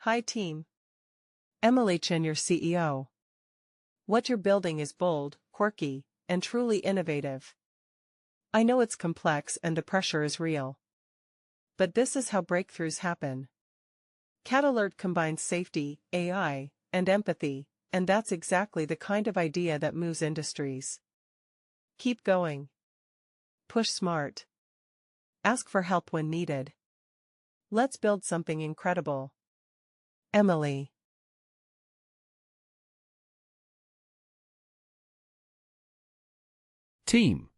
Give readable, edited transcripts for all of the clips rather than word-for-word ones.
Hi team. Emily Chen, your CEO. What you're building is bold, quirky, and truly innovative. I know it's complex and the pressure is real. But this is how breakthroughs happen. Cat Alert combines safety, AI, and empathy, and that's exactly the kind of idea that moves industries. Keep going. Push smart. Ask for help when needed. Let's build something incredible. Emily. Team.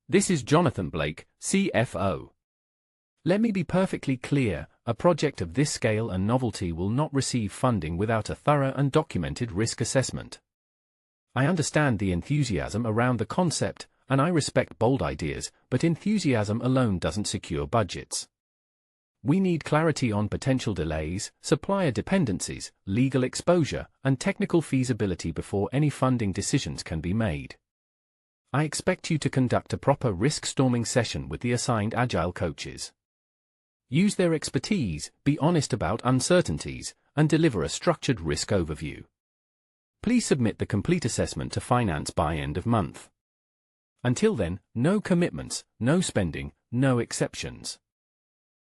This is Jonathan Blake, CFO. Let me be perfectly clear, a project of this scale and novelty will not receive funding without a thorough and documented risk assessment. I understand the enthusiasm around the concept, and I respect bold ideas, but enthusiasm alone doesn't secure budgets. We need clarity on potential delays, supplier dependencies, legal exposure, and technical feasibility before any funding decisions can be made. I expect you to conduct a proper risk-storming session with the assigned Agile coaches. Use their expertise, be honest about uncertainties, and deliver a structured risk overview. Please submit the complete assessment to finance by end of month. Until then, no commitments, no spending, no exceptions.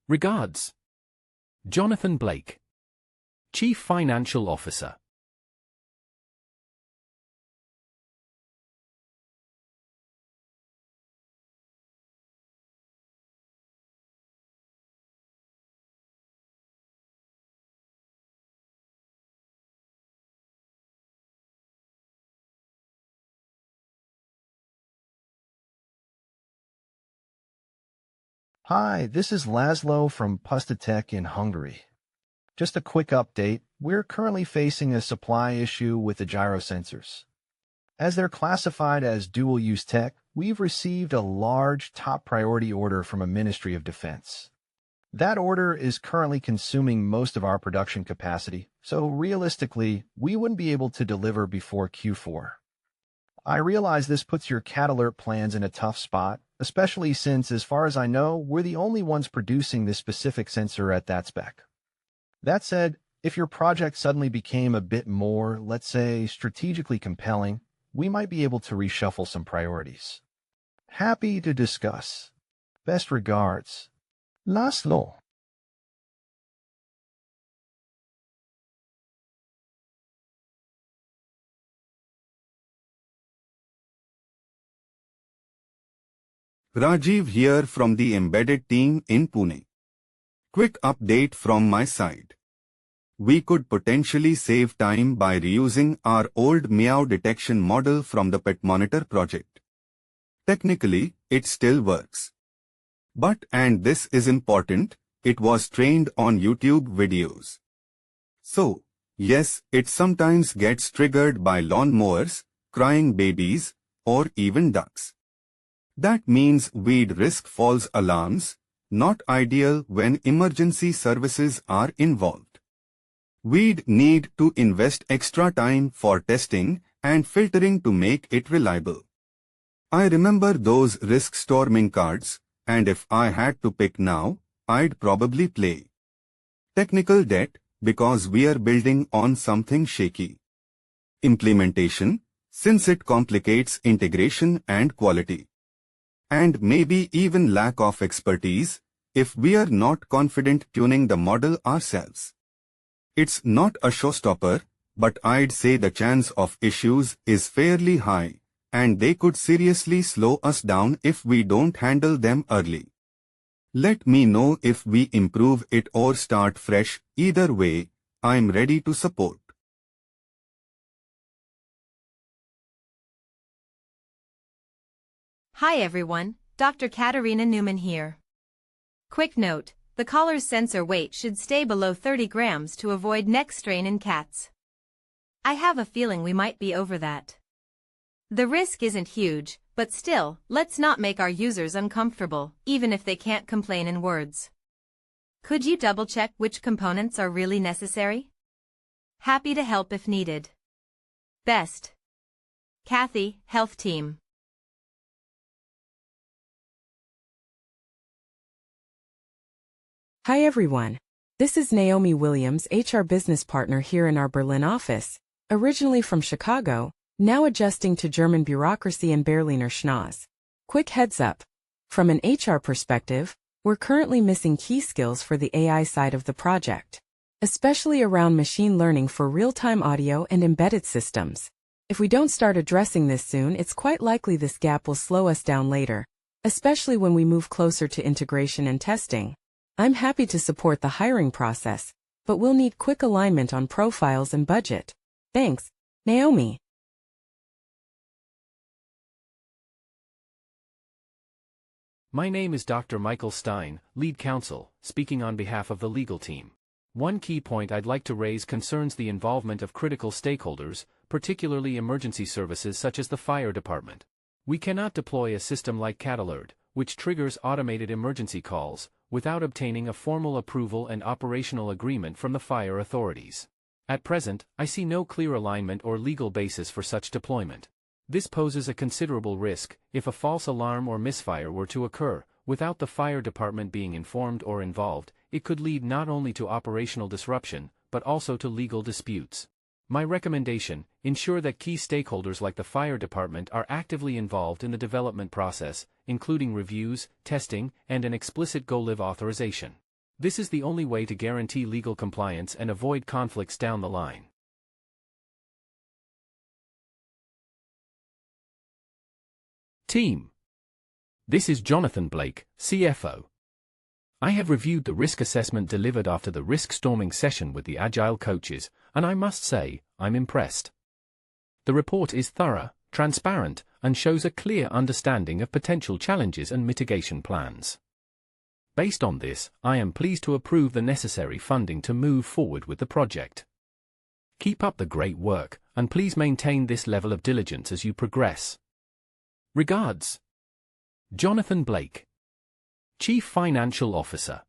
Regards. Jonathan Blake, Chief Financial Officer. Hi, this is Laszlo from Pustatech in Hungary. Just a quick update, we're currently facing a supply issue with the gyro sensors. As they're classified as dual-use tech, we've received a large top priority order from a Ministry of Defense. That order is currently consuming most of our production capacity, so realistically, we wouldn't be able to deliver before Q4. I realize this puts your Cat Alert plans in a tough spot, especially since, as far as I know, we're the only ones producing this specific sensor at that spec. That said, if your project suddenly became a bit more, let's say, strategically compelling, we might be able to reshuffle some priorities. Happy to discuss. Best regards. Laszlo. Rajiv here from the embedded team in Pune. Quick update from my side. We could potentially save time by reusing our old meow detection model from the pet monitor project. Technically, it still works. But, and this is important, it was trained on YouTube videos. So, yes, it sometimes gets triggered by lawnmowers, crying babies, or even ducks. That means we'd risk false alarms, not ideal when emergency services are involved. We'd need to invest extra time for testing and filtering to make it reliable. I remember those risk storming cards, and if I had to pick now, I'd probably play technical debt because we're building on something shaky. Implementation, since it complicates integration and quality. And maybe even lack of expertise, if we are not confident tuning the model ourselves. It's not a showstopper, but I'd say the chance of issues is fairly high, and they could seriously slow us down if we don't handle them early. Let me know if we improve it or start fresh. Either way, I'm ready to support. Hi everyone, Dr. Katarina Newman here. Quick note, the collar's sensor weight should stay below 30 grams to avoid neck strain in cats. I have a feeling we might be over that. The risk isn't huge, but still, let's not make our users uncomfortable, even if they can't complain in words. Could you double-check which components are really necessary? Happy to help if needed. Best. Kathy, Health Team. Hi everyone, This is Naomi Williams, HR business partner here in our Berlin office, originally from Chicago, now adjusting to German bureaucracy and Berliner Schnoz. Quick heads up. From an HR perspective, we're currently missing key skills for the AI side of the project, especially around machine learning for real-time audio and embedded systems. If we don't start addressing this soon, it's quite likely this gap will slow us down later, especially when we move closer to integration and testing. I'm happy to support the hiring process, but we'll need quick alignment on profiles and budget. Thanks, Naomi. My name is Dr. Michael Stein, lead counsel, speaking on behalf of the legal team. One key point I'd like to raise concerns the involvement of critical stakeholders, particularly emergency services such as the fire department. We cannot deploy a system like CatAlert, which triggers automated emergency calls, without obtaining a formal approval and operational agreement from the fire authorities. At present, I see no clear alignment or legal basis for such deployment. This poses a considerable risk if a false alarm or misfire were to occur. Without the fire department being informed or involved, it could lead not only to operational disruption, but also to legal disputes. My recommendation: ensure that key stakeholders like the fire department are actively involved in the development process, including reviews, testing, and an explicit go-live authorization. This is the only way to guarantee legal compliance and avoid conflicts down the line. Team. This is Jonathan Blake, CFO. I have reviewed the risk assessment delivered after the risk storming session with the Agile coaches, and I must say, I'm impressed. The report is thorough, transparent, and shows a clear understanding of potential challenges and mitigation plans. Based on this, I am pleased to approve the necessary funding to move forward with the project. Keep up the great work, and please maintain this level of diligence as you progress. Regards, Jonathan Blake, Chief Financial Officer.